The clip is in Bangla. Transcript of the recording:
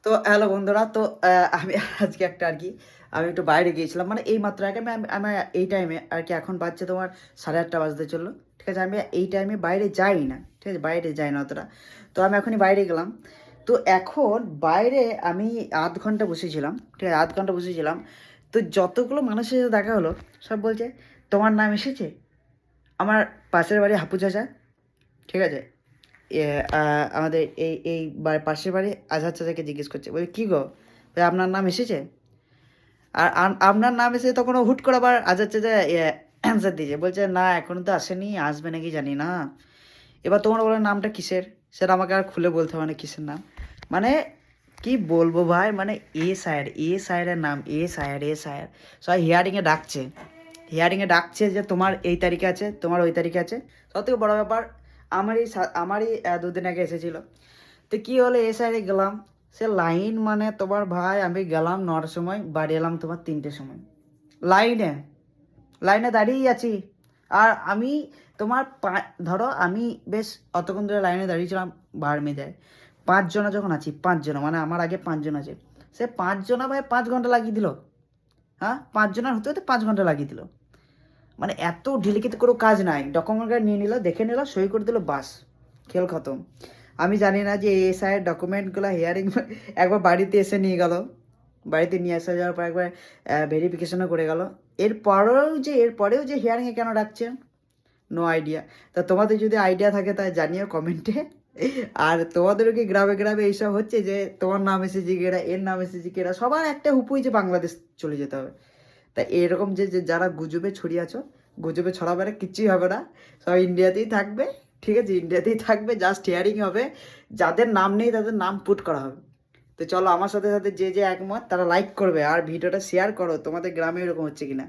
তো হ্যালো বন্ধুরা, তো আমি আজকে একটা আর কি আমি একটু বাইরে গিয়েছিলাম, মানে এই মাত্র আগে আমি এই টাইমে আর কি, এখন বাজছে তোমার 8:30 বাজতে চললো। ঠিক আছে, আমি এই টাইমে বাইরে যাই না, ঠিক আছে, বাইরে যাই না অতটা। তো আমি এখনই বাইরে গেলাম। তো এখন বাইরে আমি আধ ঘন্টা বসেছিলাম, ঠিক আছে, আধ ঘন্টা বসেছিলাম। তো যতগুলো মানুষের সাথে দেখা হলো, সব বলছে তোমার নাম এসেছে। আমার পাশের বাড়ি হাপু চাচা, ঠিক আছে, আমাদের এই পাশের বাড়ি আজহার চাচাকে জিজ্ঞেস করছে, বলে কী গো, বলে, আপনার নাম এসেছে? আর আপনার নাম এসে তখন ও হুট করে আবার আজহার চাচা অ্যান্সার দিয়েছে, বলছে না এখনো তো আসেনি, আসবে নাকি জানি না। এবার তোমার বলে নামটা কিসের, সেটা আমাকে আর খুলে বলতে হবে না কিসের নাম। মানে কি বলবো ভাই, মানে এ সায়ের নাম, এ সায়ের সবাই হিয়ারিংয়ে ডাকছে, হিয়ারিংয়ে ডাকছে যে তোমার এই তারিখে আছে, তোমার ওই তারিখে আছে। সব থেকে বড়ো ব্যাপার, আমারই দুদিন আগে এসেছিলো। তো কী হলো, এ সাইডে গেলাম, সে লাইন, মানে তোমার ভাই আমি গেলাম 9টার সময়, বাড়ি এলাম তোমার 3টের সময়। লাইনে লাইনে দাঁড়িয়েই আছি। আর আমি তোমার ধরো আমি বেশ অতক্ষণ ধরে লাইনে দাঁড়িয়েছিলাম বারমেজায়। 5 জনা যখন আছি, 5 জনা, মানে আমার আগে 5 জন আছে, সে 5 জনা ভাই 5 ঘন্টা লাগিয়ে দিল। হ্যাঁ, 5 জনার হতে হতে 5 ঘন্টা লাগিয়ে দিল। মানে এত ঢিলিকিতে কোনো কাজ নাই, ডকুমেন্ট কার্ড নিয়ে নিল, দেখে নিল, সই করে দিল, বাস, খেল খতম। আমি জানি না যে এসআইয়ের ডকুমেন্টগুলো হিয়ারিং একবার বাড়িতে এসে নিয়ে গেল, বাড়িতে নিয়ে আসা যাওয়ার পর একবার ভেরিফিকেশনও করে গেল। এরপরেও যে হিয়ারিংয়ে কেন ডাকছে, নো আইডিয়া। তা তোমাদের যদি আইডিয়া থাকে তাই জানিও কমেন্টে। আর তোমাদেরও কি গ্রামে গ্রামে এইসব হচ্ছে যে তোমার নাম এসেছে কেরা, এর নাম এসেছে কেরা, সবার একটা হুপুই যে বাংলাদেশ চলে যেতে হবে। তাই এরকম যে যারা গুজবে ছড়িয়েছ, গুজবে ছড়াবে না, কিচ্ছুই হবে না, সব ইন্ডিয়াতেই থাকবে। ঠিক আছে, ইন্ডিয়াতেই থাকবে, জাস্ট হিয়ারিং হবে, যাদের নাম নেই তাদের নাম পুট করা হবে। তো চলো, আমার সাথে সাথে যে একমত তারা লাইক করবে আর ভিডিওটা শেয়ার করো, তোমাদের গ্রামে এরকম হচ্ছে কিনা।